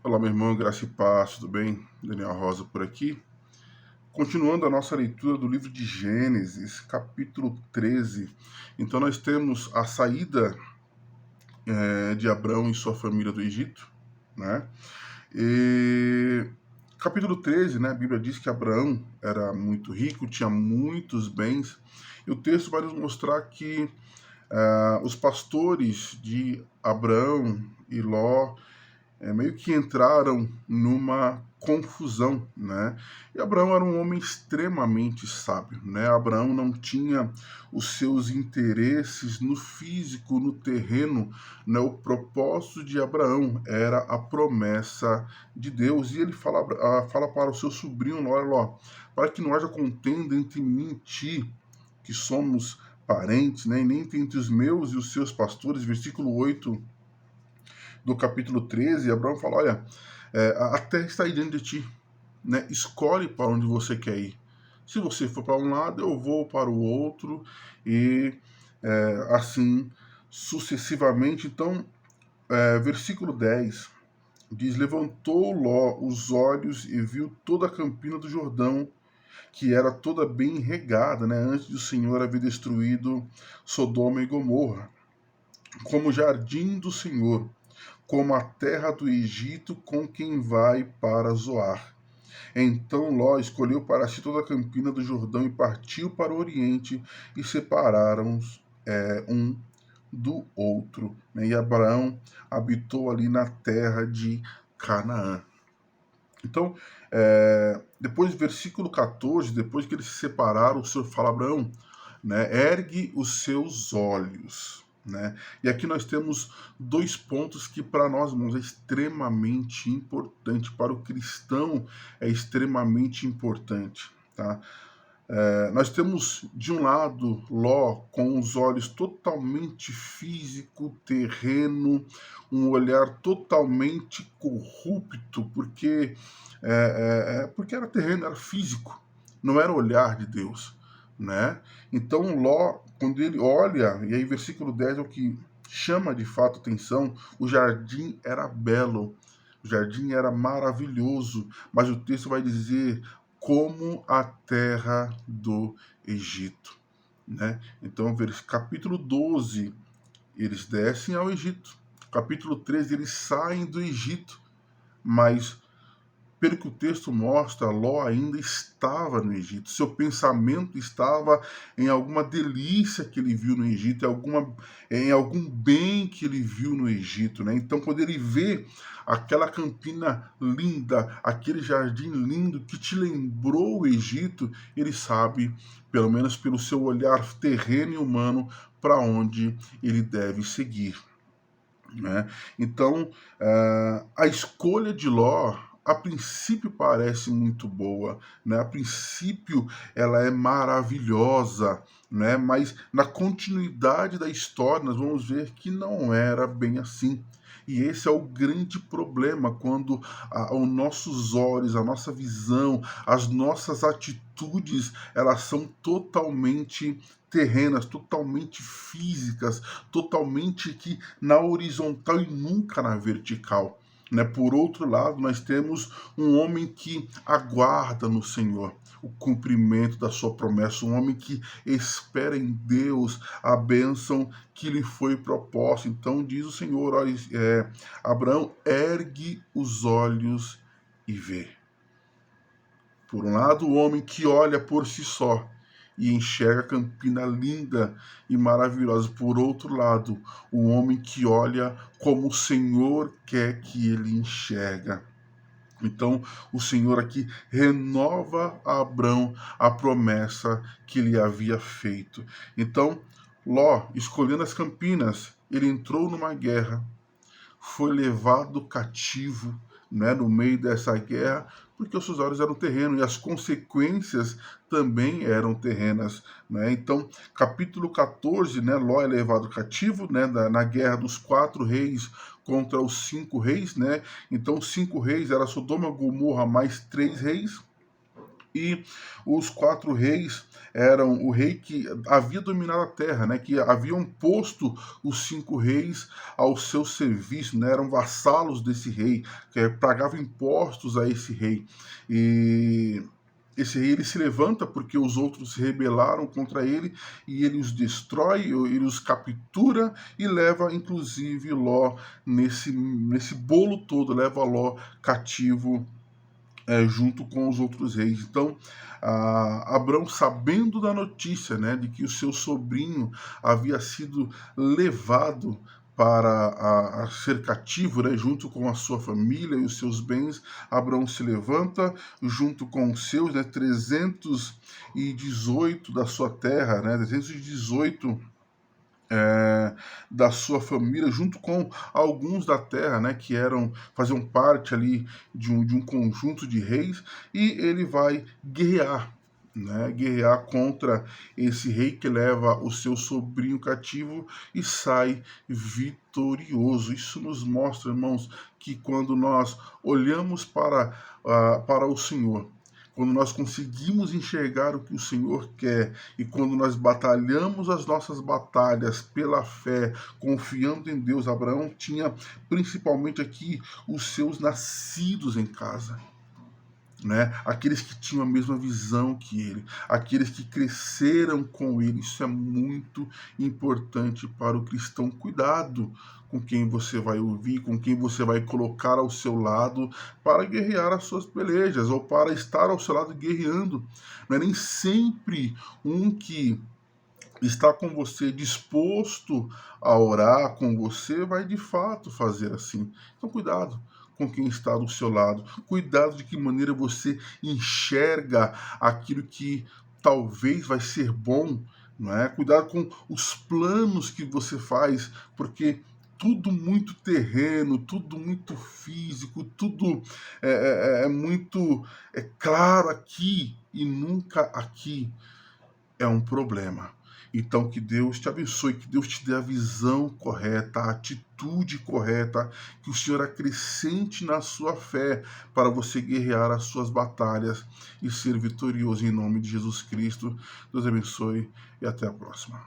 Olá, meu irmão, graça e paz, tudo bem? Daniel Rosa por aqui. Continuando a nossa leitura do livro de Gênesis, capítulo 13. Então, nós temos a saída de Abrão e sua família do Egito, né? E capítulo 13, né? A Bíblia diz que Abraão era muito rico, tinha muitos bens, e o texto vai nos mostrar que os pastores de Abrão e Ló meio que entraram numa confusão, né? E Abraão era um homem extremamente sábio, né? Abraão não tinha os seus interesses no físico, no terreno, né? O propósito de Abraão era a promessa de Deus, e ele fala para o seu sobrinho, olha lá, para que não haja contenda entre mim e ti, que somos parentes, né? E nem entre os meus e os seus pastores, versículo 8 do capítulo 13, Abraão fala, olha, a terra está aí diante de ti, né? Escolhe para onde você quer ir. Se você for para um lado, eu vou para o outro, e assim sucessivamente. Então, versículo 10 diz, levantou Ló os olhos e viu toda a campina do Jordão, que era toda bem regada, né? Antes do Senhor haver destruído Sodoma e Gomorra, como jardim do Senhor, como a terra do Egito com quem vai para Zoar. Então Ló escolheu para si toda a campina do Jordão e partiu para o Oriente, e separaram um do outro. E Abraão habitou ali na terra de Canaã. Então, depois do versículo 14, depois que eles se separaram, o Senhor fala a Abraão, né, ergue os seus olhos. Né? E aqui nós temos dois pontos que para nós, irmãos, é extremamente importante, para o cristão é extremamente importante. Tá? Nós temos, de um lado, Ló com os olhos totalmente físico, terreno, um olhar totalmente corrupto, porque era terreno, era físico, não era o olhar de Deus. Né? Então Ló, quando ele olha, e aí versículo 10 é o que chama de fato atenção, o jardim era belo, o jardim era maravilhoso, mas o texto vai dizer como a terra do Egito. Né? Então, capítulo 12, eles descem ao Egito. Capítulo 13, eles saem do Egito, mas pelo que o texto mostra, Ló ainda estava no Egito. Seu pensamento estava em alguma delícia que ele viu no Egito, em algum bem que ele viu no Egito. Né? Então, quando ele vê aquela campina linda, aquele jardim lindo que te lembrou o Egito, ele sabe, pelo menos pelo seu olhar terreno e humano, para onde ele deve seguir. Né? Então, a escolha de Ló, a princípio parece muito boa, né? A princípio ela é maravilhosa, né? Mas na continuidade da história nós vamos ver que não era bem assim. E esse é o grande problema quando os nossos olhos, a nossa visão, as nossas atitudes, elas são totalmente terrenas, totalmente físicas, totalmente aqui na horizontal e nunca na vertical. Né? Por outro lado, nós temos um homem que aguarda no Senhor o cumprimento da sua promessa, um homem que espera em Deus a bênção que lhe foi proposta. Então diz o Senhor, olha, Abraão, ergue os olhos e vê. Por um lado, o homem que olha por si só e enxerga a campina linda e maravilhosa. Por outro lado, o homem que olha como o Senhor quer que ele enxerga. Então, o Senhor aqui renova a Abrão a promessa que lhe havia feito. Então, Ló, escolhendo as campinas, ele entrou numa guerra, foi levado cativo, né, no meio dessa guerra, porque os seus olhos eram terrenos e as consequências também eram terrenas. Né? Então, capítulo 14, né, Ló é levado cativo, né, na guerra dos 4 reis contra os 5 reis. Né? Então, 5 reis era Sodoma, Gomorra mais 3 reis. E os 4 reis eram o rei que havia dominado a terra, né? Que haviam posto os 5 reis ao seu serviço, né? Eram vassalos desse rei, que pagavam impostos a esse rei. E esse rei ele se levanta porque os outros se rebelaram contra ele e ele os destrói, ele os captura e leva inclusive Ló nesse bolo todo, leva Ló cativo junto com os outros reis. Então, Abrão, sabendo da notícia, né, de que o seu sobrinho havia sido levado para a ser cativo, né, junto com a sua família e os seus bens, Abraão se levanta junto com os seus, né, 318 da sua terra, né, 318 da sua família, junto com alguns da terra, né, que faziam parte ali de um conjunto de reis, e ele vai guerrear, né, guerrear contra esse rei que leva o seu sobrinho cativo e sai vitorioso. Isso nos mostra, irmãos, que quando nós olhamos para o Senhor, quando nós conseguimos enxergar o que o Senhor quer e quando nós batalhamos as nossas batalhas pela fé, confiando em Deus, Abraão tinha principalmente aqui os seus nascidos em casa, né? Aqueles que tinham a mesma visão que ele, aqueles que cresceram com ele. Isso é muito importante para o cristão. Cuidado com quem você vai ouvir, com quem você vai colocar ao seu lado para guerrear as suas pelejas ou para estar ao seu lado guerreando. Não é nem sempre um que está com você, disposto a orar com você, vai de fato fazer assim. Então, cuidado com quem está do seu lado. Cuidado de que maneira você enxerga aquilo que talvez vai ser bom, não é? Cuidado com os planos que você faz, porque tudo muito terreno, tudo muito físico, tudo é muito claro aqui e nunca aqui é um problema. Então, que Deus te abençoe, que Deus te dê a visão correta, a atitude correta, que o Senhor acrescente na sua fé para você guerrear as suas batalhas e ser vitorioso em nome de Jesus Cristo. Deus abençoe e até a próxima.